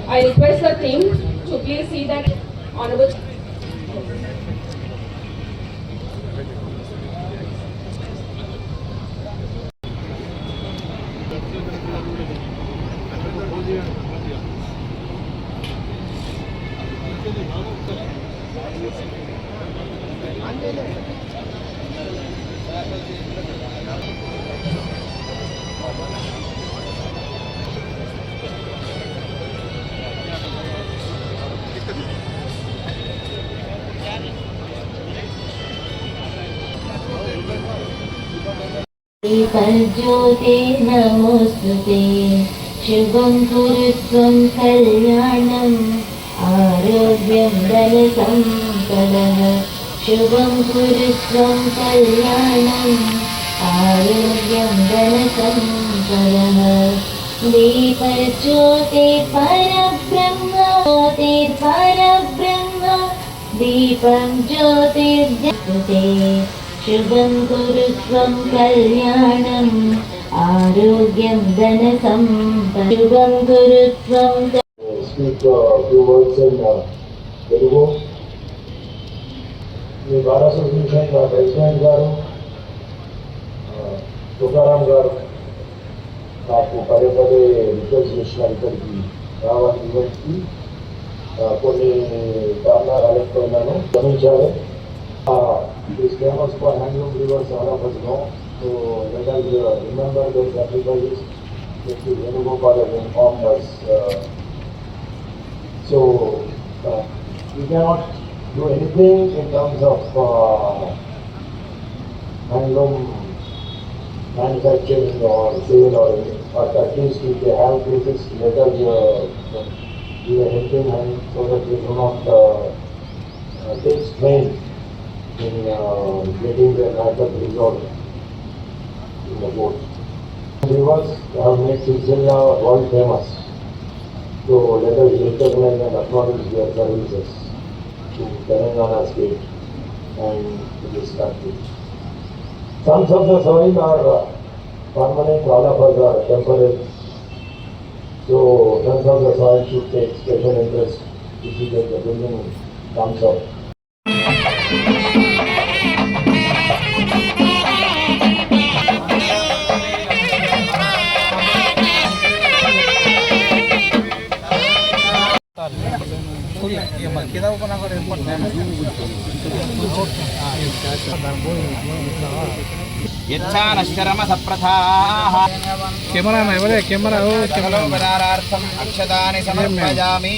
I request the team to please see that honorable. दीपज्योते नमोस्तुते शुभं कुरुत्वं कल्याणम् आरोग्यं धनसम्पदः शुभं कुरुत्वं कल्याणम् आरोग्यं धनसम्पदः दीपज्योते परब्रह्म दीपं ज्योतिर्ज्योते शुभं कुरुत्वं कल्याणम् आरोग्यं धनसम्पदः शुभं कुरुत्वं. Speak a few words in Telugu. The Bar Association President గారు తుకారాం గారు నాకు పదే పదే రిక్వెస్ట్ చేసినారు ఇక్కడికి రావాలి ఈవెంట్కి. కొన్ని కారణాలు అడగకపోయినాను, గమనించాలి. This famous for handloom rivers all of us know. So let us remember those sacrifices that the Venugopal has informed us. So we cannot do anything in terms of handloom manufacturing or sale or anything. But at least if they have cases, let us do a helping hand so that we do not take strain in getting the matter resolved in the board. Rivers have made Silsila world famous. So let us recognize and acknowledge their services to Telangana state and to this country. Sons of the soil are permanent, all of us are temporary. So sons of the soil should take special interest to see that the building comes up. కెమెరార్థం అక్షతాని సమర్పయామి.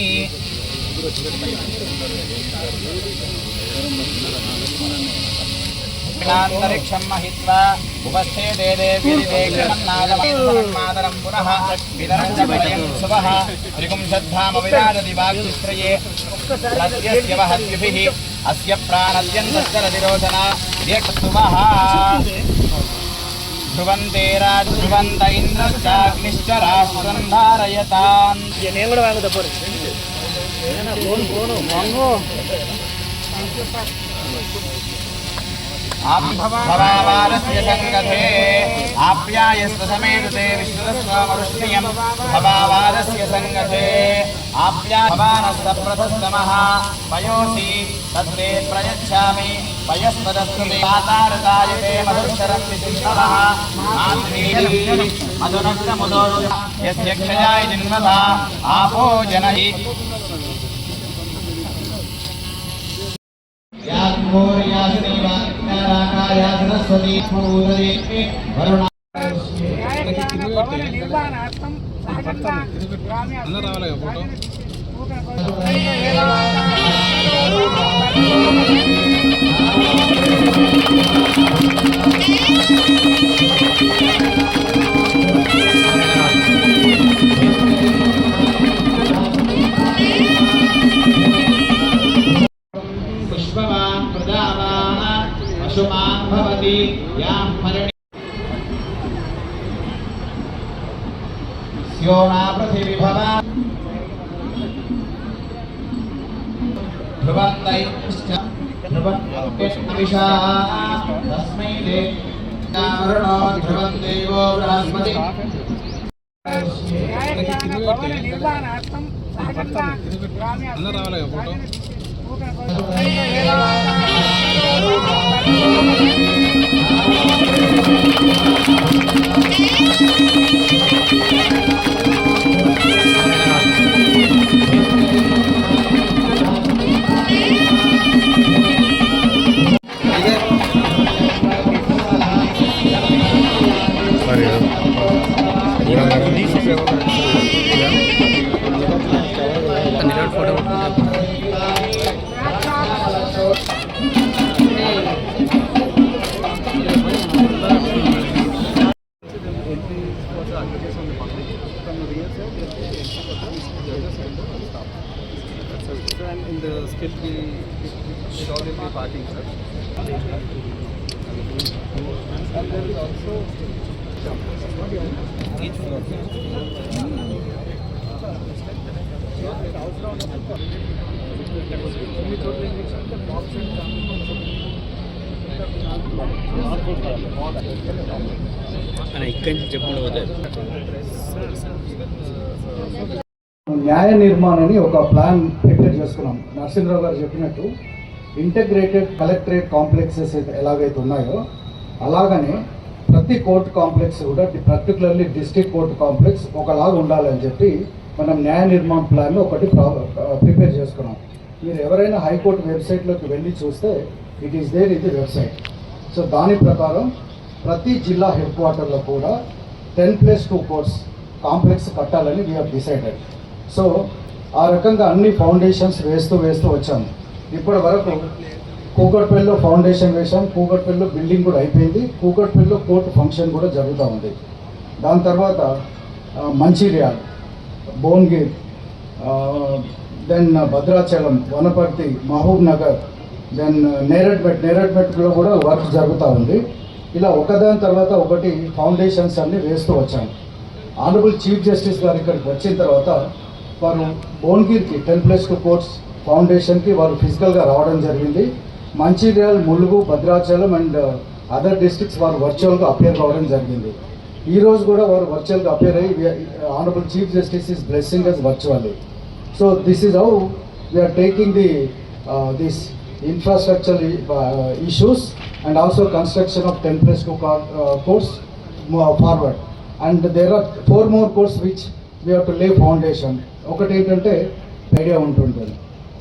అంతరిక్షం మహిత్వా ఉపస్థే దేవేనాదరం పునః విదరం చ వయం శుభః త్రిగుంశద్ధామ విరాజతి వాగ్విశ్రయే ప్రత్యస్య వహద్భిః అస్య ప్రాణస్యంతస్య రతిరోచన దీక్షస్తుమః ధ్రువంతే రాజ్ధ్రువంత ఇంద్రశ్చాగ్నిశ్చ రాష్ట్రం ధారయతాం. నేను కూడా వాగుతా పోరు ఫోను भवावारस्य सङ्गते आप्यायस्व समेतते विश्वस्वामरुष्ण्यं भवावारस्य सङ्गते आप्यायमानस्य प्रथस्तमः पयोसि तत्ते प्रयच्छामि पयस्पदस्तु मे वातारतायते मधुश्चरं विशिष्टः माध्वीः मधुनक्रमुदोरु यस्य क्षयाय जिन्मता आपो जनहि सरस्वती वरुण पुष्पवान् प्रजावान् पशुमान् भवति यां मरणि स्योना पृथिवीभवा ध्रुवन्तैश्च ध्रुवन्विषा तस्मै देवो ध्रुवन्देवो Brihaspati And in the skit it all will be parting, sir. And there is also each floor. ఇక్కడి నుంచి చెప్పండి వద్దు న్యాయ నిర్మాణాన్ని ఒక ప్లాన్ ప్రిపేర్ చేసుకున్నాం. నరసింహరావు గారు చెప్పినట్టు ఇంటగ్రేటెడ్ కలెక్టరేట్ కాంప్లెక్సెస్ ఎలాగైతే ఉన్నాయో అలాగనే ప్రతి కోర్టు కాంప్లెక్స్ కూడా పర్టికులర్లీ డిస్ట్రిక్ట్ కోర్టు కాంప్లెక్స్ ఒకలాగా ఉండాలని చెప్పి మనం న్యాయ నిర్మాణ ప్లాన్ ఒకటి ప్రిపేర్ చేసుకున్నాం. మీరు ఎవరైనా హైకోర్టు వెబ్సైట్లోకి వెళ్ళి చూస్తే ఇట్ ఈస్ దేర్ ఇది వెబ్సైట్. సో దాని ప్రకారం ప్రతి జిల్లా హెడ్ క్వార్టర్లో కూడా 10+2 కోర్ట్స్ కాంప్లెక్స్ కట్టాలని వీ హ్యావ్ డిసైడెడ్. సో ఆ రకంగా అన్ని ఫౌండేషన్స్ వేస్తూ వచ్చాము. ఇప్పటి వరకు కూకట్పల్లిలో ఫౌండేషన్ వేసాం, కూకట్పల్లిలో బిల్డింగ్ కూడా అయిపోయింది, కూకట్పల్లిలో కోర్టు ఫంక్షన్ కూడా జరుగుతూ ఉంది. దాని తర్వాత మంచిర్యాల్, భువనగిరి, దెన్ భద్రాచలం, వనపర్తి, మహబూబ్ నగర్, దెన్ నేరడ్మెట్లో కూడా వర్క్ జరుగుతూ ఉంది. ఇలా ఒకదాని తర్వాత ఒకటి ఫౌండేషన్స్ అన్నీ వేస్తూ వచ్చాము. ఆనరబుల్ చీఫ్ జస్టిస్ గారు ఇక్కడికి వచ్చిన తర్వాత వారు భువనగిరికి 10+2 కోర్ట్స్ ఫౌండేషన్కి వారు ఫిజికల్గా రావడం జరిగింది. Mancherial, Mulugu, Bhadrachalam and other districts వారు వర్చువల్గా అపేర్ కావడం జరిగింది. ఈరోజు కూడా వారు వర్చువల్గా అపేర్ అయ్యి honourable chief justice is blessing us virtually. So this is how we are taking this infrastructure issues and also construction of 10+2 courts forward. And there are 4 more courts which we have to lay foundation. ఒకటి ఏంటంటే idea ఉంటుంది,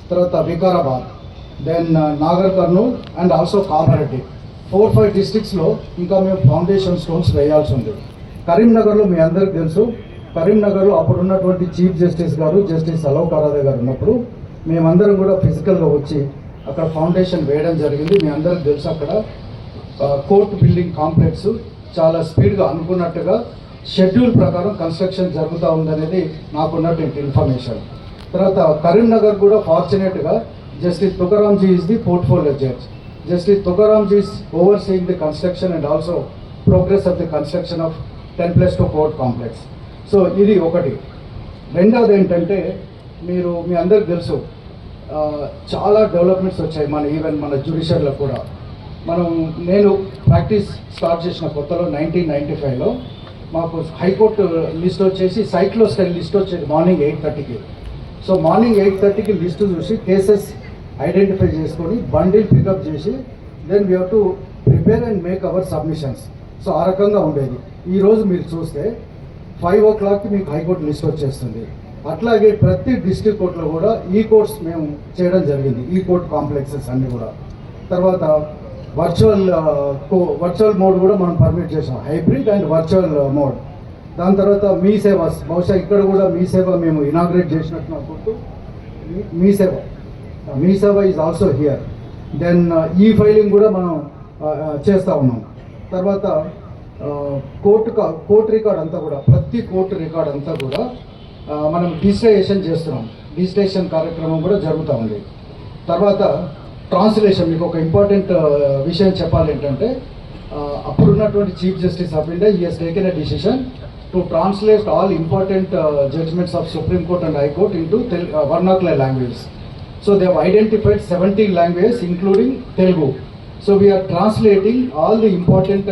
తర్వాత Vikarabad, then Nagar Kurnool and also Kamareddy 4-5 డిస్ట్రిక్ట్స్లో ఇంకా మేము foundation stones వేయాల్సి ఉంది. కరీంనగర్లో మీ అందరికీ తెలుసు, కరీంనగర్లో అప్పుడున్నటువంటి చీఫ్ జస్టిస్ గారు జస్టిస్ అలోక్ ఆరాధే గారు ఉన్నప్పుడు మేమందరం కూడా ఫిజికల్గా వచ్చి అక్కడ ఫౌండేషన్ వేయడం జరిగింది. మీ అందరికి తెలుసు అక్కడ కోర్టు బిల్డింగ్ కాంప్లెక్స్ చాలా స్పీడ్గా అనుకున్నట్టుగా షెడ్యూల్ ప్రకారం కన్స్ట్రక్షన్ జరుగుతూ ఉందనేది నాకున్నటువంటి ఇన్ఫర్మేషన్. తర్వాత కరీంనగర్ కూడా ఫార్చునేట్గా Justice Tukaramji is the portfolio judge. Justice Tukaramji is overseeing the construction and also progress of the construction of 10+2 court complex. So ఇది ఒకటి. రెండవది ఏంటంటే మీ అందరికి తెలుసు చాలా డెవలప్మెంట్స్ వచ్చాయి ఈవెన్ మన జ్యుడిషియర్లో కూడా. నేను ప్రాక్టీస్ స్టార్ట్ చేసిన కొత్తలో 1995లో మాకు హైకోర్టు లిస్ట్ వచ్చేసి సైక్లో స్టైల్ లిస్ట్ వచ్చేది మార్నింగ్ 8:30కి. సో మార్నింగ్ 8:30కి లిస్టు చూసి కేసెస్ ఐడెంటిఫై చేసుకొని బండిల్ పికప్ చేసి then we have to prepare and make our submissions. So ఆ రకంగా ఉండేది. ఈరోజు మీరు చూస్తే 5 o'clockకి మీకు హైకోర్టు లిస్ట్ వచ్చేస్తుంది. అట్లాగే ప్రతి డిస్ట్రిక్ట్ కోర్టులో కూడా ఈ కోర్ట్స్ మేము చేయడం జరిగింది, ఈ కోర్ట్ కాంప్లెక్సెస్ అన్నీ కూడా. తర్వాత వర్చువల్ మోడ్ కూడా మనం పర్మిట్ చేసాం, హైబ్రిడ్ అండ్ వర్చువల్ మోడ్. దాని తర్వాత మీ సేవ, బహుశా ఇక్కడ కూడా మీ సేవ మేము ఇనాగ్రేట్ చేసినట్టు అనుకుంటూ మీ సేవ ఈజ్ ఆల్సో హియర్. దెన్ ఈ ఫైలింగ్ కూడా మనం చేస్తూ ఉన్నాం. తర్వాత కోర్టు రికార్డ్ అంతా కూడా, ప్రతి కోర్టు రికార్డ్ అంతా కూడా మనం డిజిటైజేషన్ చేస్తున్నాం. డిజిటైజేషన్ కార్యక్రమం కూడా జరుగుతూ ఉంది. తర్వాత ట్రాన్స్లేషన్, మీకు ఒక ఇంపార్టెంట్ విషయం చెప్పాలి ఏంటంటే, అప్పుడున్నటువంటి chief justice of India he has taken a decision to translate all important judgements of supreme court and high court into vernacular languages. So they have identified 17 languages including Telugu. So we are translating all the important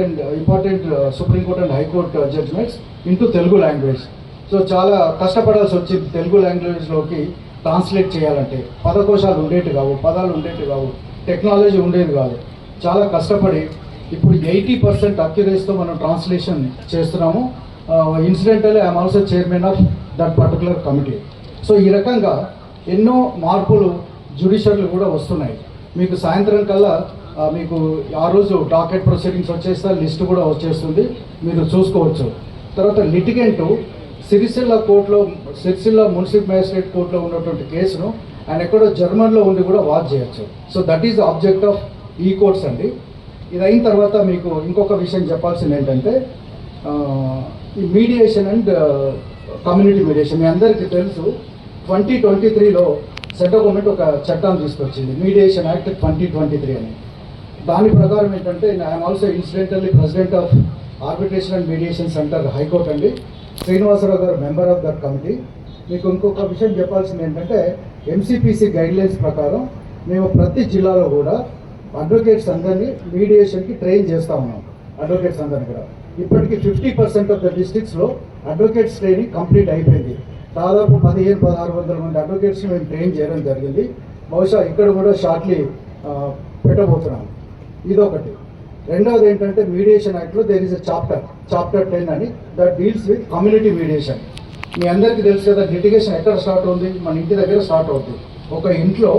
Supreme Court and High Court judgments into Telugu language. So చాలా కష్టపడాల్సి వచ్చింది Telugu లాంగ్వేజ్లోకి translate చేయాలంటే. పదకోశాలు ఉండేవి కావు, పదాలు ఉండేవి కావు, technology ఉండేది కాదు. చాలా కష్టపడి ఇప్పుడు 80% అక్యురేసీతో మనం ట్రాన్స్లేషన్ చేస్తున్నాము. Incidentally I'm also chairman of that particular committee. So ఈ రకంగా ఎన్నో మార్పులు జ్యుడిషియర్లు కూడా వస్తున్నాయి. మీకు సాయంత్రం కల్లా మీకు ఆ రోజు డాకెట్ ప్రొసీడింగ్స్ వచ్చేస్తే లిస్టు కూడా వచ్చేస్తుంది, మీరు చూసుకోవచ్చు. తర్వాత లిటిగెంటు సిరిసిల్ల మున్సిపల్ మ్యాజిస్ట్రేట్ కోర్టులో ఉన్నటువంటి కేసును ఆయన ఎక్కడో జర్మన్లో ఉండి కూడా వాచ్ చేయొచ్చు. So that is the object of ఈ కోర్ట్స్ అండి. ఇది అయిన తర్వాత మీకు ఇంకొక విషయం చెప్పాల్సింది ఏంటంటే, ఈ మీడియేషన్ అండ్ కమ్యూనిటీ మీడియేషన్. మీ అందరికీ తెలుసు 2023లో సెంట్రల్ గవర్నమెంట్ ఒక చట్టాన్ని తీసుకొచ్చింది, మీడియేషన్ యాక్ట్ 2023 అని. దాని ప్రకారం ఏంటంటే, I'm also incidentally president of arbitration and mediation centre high court అండి. శ్రీనివాసరావు గారు మెంబర్ ఆఫ్ దట్ కమిటీ. మీకు ఇంకొక విషయం చెప్పాల్సింది ఏంటంటే, ఎంసీపీసీ గైడ్లైన్స్ ప్రకారం మేము ప్రతి జిల్లాలో కూడా అడ్వకేట్స్ అందరినీ మీడియేషన్కి ట్రైన్ చేస్తూ ఉన్నాం. అడ్వకేట్స్ అందరినీ కూడా ఇప్పటికీ 50% ఆఫ్ ద డిస్ట్రిక్ట్స్లో అడ్వకేట్స్ ట్రైనింగ్ కంప్లీట్ అయిపోయింది. దాదాపు 1500-1600 మంది అడ్వకేట్స్ని మేము ట్రైన్ చేయడం జరిగింది. బహుశా ఇక్కడ కూడా షార్ట్లీ పెట్టబోతున్నాం. ఇదొకటి. రెండవది ఏంటంటే, మీడియేషన్ యాక్ట్లో దేర్ ఇస్ ఎ చాప్టర్ 10 అని that deals with community mediation. మీ అందరికీ తెలుసు కదా, లిటిగేషన్ ఎక్కడ స్టార్ట్ అవుతుంది, మన ఇంటి దగ్గర స్టార్ట్ అవుతుంది. ఒక ఇంట్లో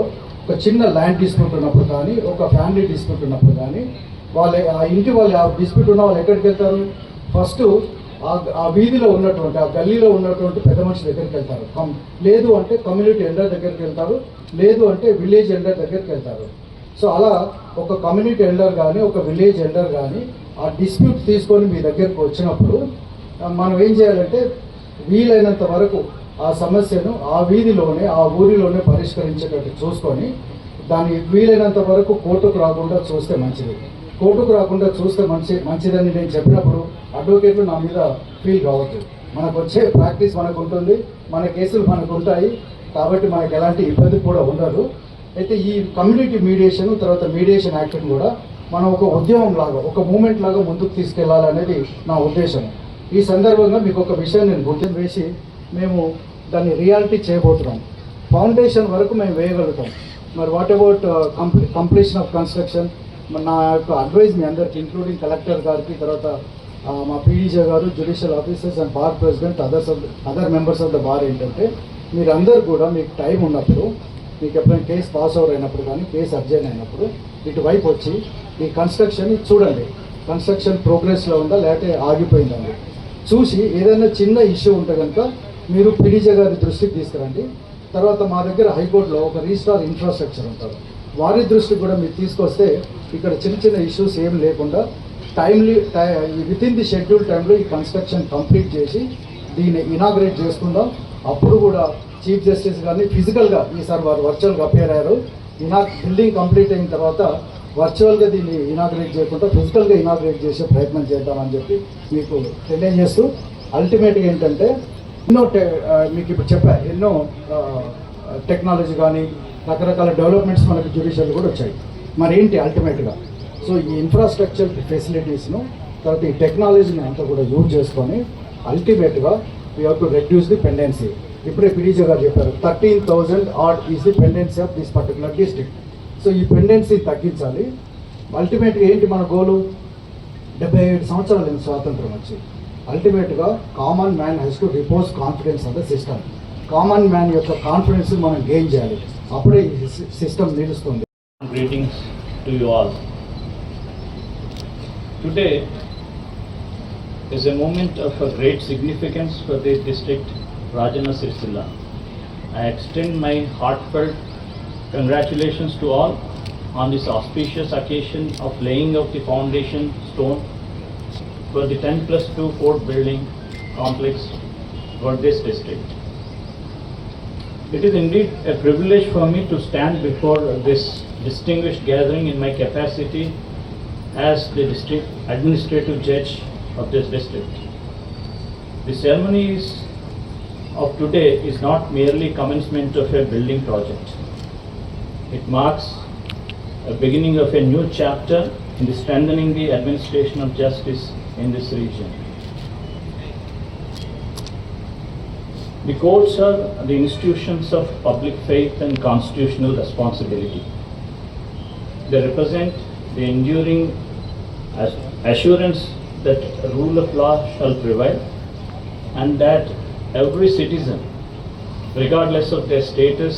ఒక చిన్న ల్యాండ్ డిస్ప్యూట్ ఉన్నప్పుడు కానీ, ఒక ఫ్యామిలీ డిస్ప్యూట్ ఉన్నప్పుడు కానీ, ఆ డిస్ప్యూట్ ఉన్న వాళ్ళు ఎక్కడికి వెళ్తారు? ఫస్ట్ ఆ వీధిలో ఉన్నటువంటి, ఆ గల్లీలో ఉన్నటువంటి పెద్ద మనిషి దగ్గరికి వెళ్తారు. లేదు అంటే కమ్యూనిటీ ఎల్డర్ దగ్గరికి వెళ్తారు, లేదు అంటే విలేజ్ ఎల్డర్ దగ్గరికి వెళ్తారు. సో అలా ఒక కమ్యూనిటీ ఎల్డర్ కానీ, ఒక విలేజ్ ఎల్డర్ కానీ ఆ డిస్ప్యూట్ తీసుకొని మీ దగ్గరకు వచ్చినప్పుడు మనం ఏం చేయాలంటే, వీలైనంత వరకు ఆ సమస్యను ఆ వీధిలోనే, ఆ ఊరిలోనే పరిష్కరించేటట్టు చూసుకొని, దాన్ని వీలైనంత వరకు కోర్టుకు రాకుండా చూస్తే మంచిది. కోర్టుకు రాకుండా చూస్తే మంచిదని నేను చెప్పినప్పుడు అడ్వకేట్లు నా మీద ఫీల్ కావద్దు. మనకు వచ్చే ప్రాక్టీస్ మనకు ఉంటుంది, మన కేసులు మనకు ఉంటాయి, కాబట్టి మనకు ఎలాంటి ఇబ్బంది కూడా ఉండదు. అయితే ఈ కమ్యూనిటీ మీడియేషన్, తర్వాత మీడియేషన్ యాక్ట్ని కూడా మనం ఒక ఉద్యమం లాగా, ఒక మూమెంట్ లాగా ముందుకు తీసుకెళ్లాలనేది నా ఉద్దేశం. ఈ సందర్భంగా మీకు ఒక విషయం నేను గుర్తు వేసి, మేము దాన్ని రియాలిటీ చేయబోతున్నాం. ఫౌండేషన్ వరకు మేము వేయగలుగుతాం. మరి what about completion of construction? నా యొక్క అడ్వైజ్ మీ అందరికి, ఇంక్లూడింగ్ కలెక్టర్ గారికి, తర్వాత మా పీడీజే గారు, judicial officers and bar president, other members of the bar ఏంటంటే, మీరందరూ కూడా మీకు టైం ఉన్నప్పుడు, మీకు ఎప్పుడైనా కేసు పాస్ ఓవర్ అయినప్పుడు కానీ, కేసు అర్జెంట్ అయినప్పుడు ఇటువైపు వచ్చి ఈ కన్స్ట్రక్షన్ని చూడండి. కన్స్ట్రక్షన్ ప్రోగ్రెస్లో ఉందా లేకపోతే ఆగిపోయిందండి చూసి, ఏదైనా చిన్న ఇష్యూ ఉంటే కనుక మీరు పీడీజే గారి దృష్టికి తీసుకురండి. తర్వాత మా దగ్గర హైకోర్టులో ఒక రిజిస్ట్రార్ ఇన్ఫ్రాస్ట్రక్చర్ ఉంటారు, వారి దృష్టికి కూడా మీరు తీసుకొస్తే ఇక్కడ చిన్న చిన్న ఇష్యూస్ ఏం లేకుండా వితిన్ ది షెడ్యూల్ టైంలో ఈ కన్స్ట్రక్షన్ కంప్లీట్ చేసి దీన్ని ఇనాగ్రేట్ చేసుకుందాం. అప్పుడు కూడా చీఫ్ జస్టిస్ గారిని ఫిజికల్గా, ఈసారి వారు వర్చువల్గా అపేర్ అయ్యారు, బిల్డింగ్ కంప్లీట్ అయిన తర్వాత వర్చువల్గా దీన్ని ఇనాగ్రేట్ చేయకుండా ఫిజికల్గా ఇనాగ్రేట్ చేసే ప్రయత్నం చేద్దామని చెప్పి మీకు తెలియజేస్తూ, అల్టిమేట్గా ఏంటంటే, మీకు ఇప్పుడు చెప్పా, ఎన్నో టెక్నాలజీ కానీ రకరకాల డెవలప్మెంట్స్ మనకి జ్యుడిషియల్ కూడా వచ్చాయి. మరి ఏంటి అల్టిమేట్గా సో ఈ ఇన్ఫ్రాస్ట్రక్చర్ ఫెసిలిటీస్ను తర్వాత ఈ టెక్నాలజీని అంతా కూడా యూజ్ చేసుకొని అల్టిమేట్గా we have to reduce the pendency. ఇప్పుడే పిడిజే గారు చెప్పారు 13,000 odd is the pendency of this particular district. So ఈ పెండెన్సీ తగ్గించాలి. అల్టిమేట్గా ఏంటి మన గోలు? 77 సంవత్సరాలు స్వాతంత్రం వచ్చి అల్టిమేట్గా common man has to repose confidence on the system. Common man యొక్క కాన్ఫిడెన్స్ మనం గెయిన్ చేయాలి, అప్పుడే ఈ సిస్టమ్ నిలుస్తుంది. Greetings to you all. Today is a moment of a great significance for the district Rajana Sircilla. I extend my heartfelt congratulations to all on this auspicious occasion of laying of the foundation stone for the 10+2 fort building complex for this district. It is indeed a privilege for me to stand before this distinguished gathering in my capacity as the district administrative judge of this district. The ceremonies of today is not merely commencement of a building project. It marks a beginning of a new chapter in the strengthening the administration of justice in this region. The courts are the institutions of public faith and constitutional responsibility. They represent the enduring assurance that rule of law shall prevail and that every citizen, regardless of their status,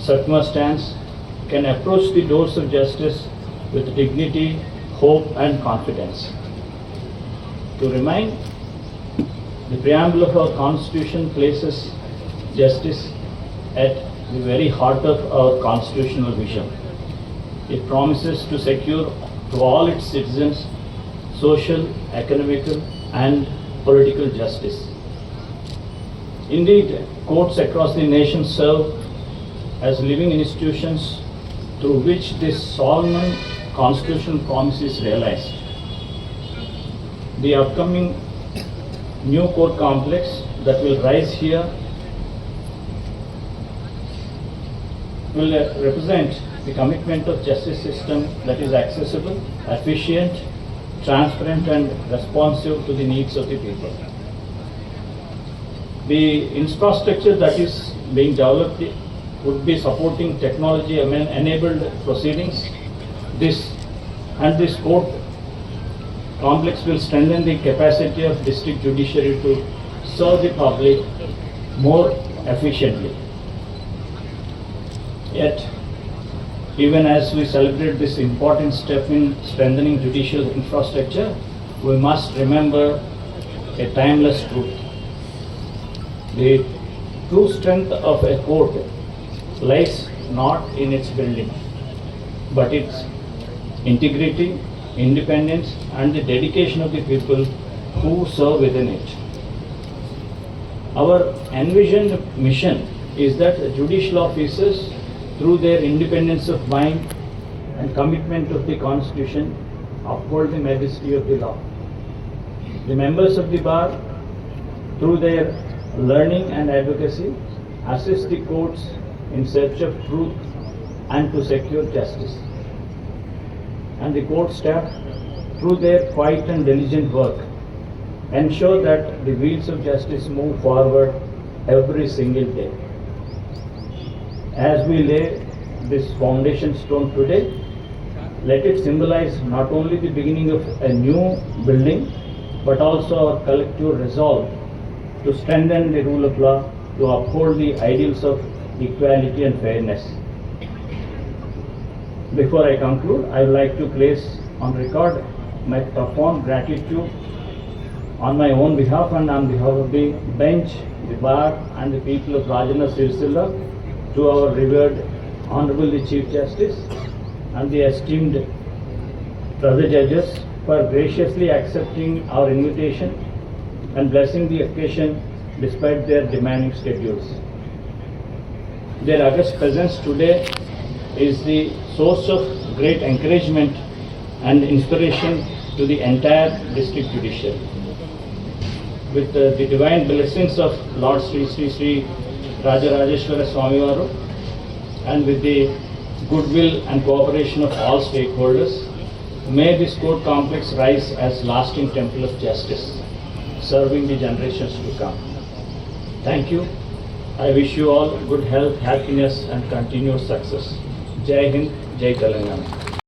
circumstance, can approach the doors of justice with dignity, hope and confidence. To remind, the preamble of our Constitution places justice at the very heart of our constitutional vision. It promises to secure to all its citizens social, economical and political justice. Indeed, courts across the nation serve as living institutions through which this solemn constitutional promise is realized. The upcoming new court complex that will rise here will represent the commitment of justice system that is accessible, efficient, transparent and responsive to the needs of the people. The infrastructure that is being developed would be supporting technology enabled proceedings. This court complex will strengthen the capacity of district judiciary to serve the public more efficiently. Yet, even as we celebrate this important step in strengthening judicial infrastructure, we must remember a timeless truth. The true strength of a court lies not in its building, but its integrity, independence and the dedication of the people who serve within it. Our envisioned mission is that judicial officers, through their independence of mind and commitment of the Constitution, uphold the majesty of the law. The members of the bar, through their learning and advocacy, assist the courts in search of truth and to secure justice. And the court staff, through their quiet and diligent work, ensure that the wheels of justice move forward every single day. As we lay this foundation stone today, let it symbolize not only the beginning of a new building, but also our collective resolve to strengthen the rule of law, to uphold the ideals of equality and fairness. Before I conclude, I would like to place on record my profound gratitude on my own behalf and on behalf of the bench, the bar and the people of Rajana Sircilla to our revered Honorable the Chief Justice and the esteemed brother judges for graciously accepting our invitation and blessing the occasion despite their demanding schedules. Their august presence today is the source of great encouragement and inspiration to the entire district judiciary. With the divine blessings of Lord Sri Rajarajeshwara Swamivaru and with the goodwill and cooperation of all stakeholders, May this court complex rise as lasting temple of justice, serving the generations to come. Thank you. I wish you all good health, happiness and continued success. Jai Hind, Jai Telangana.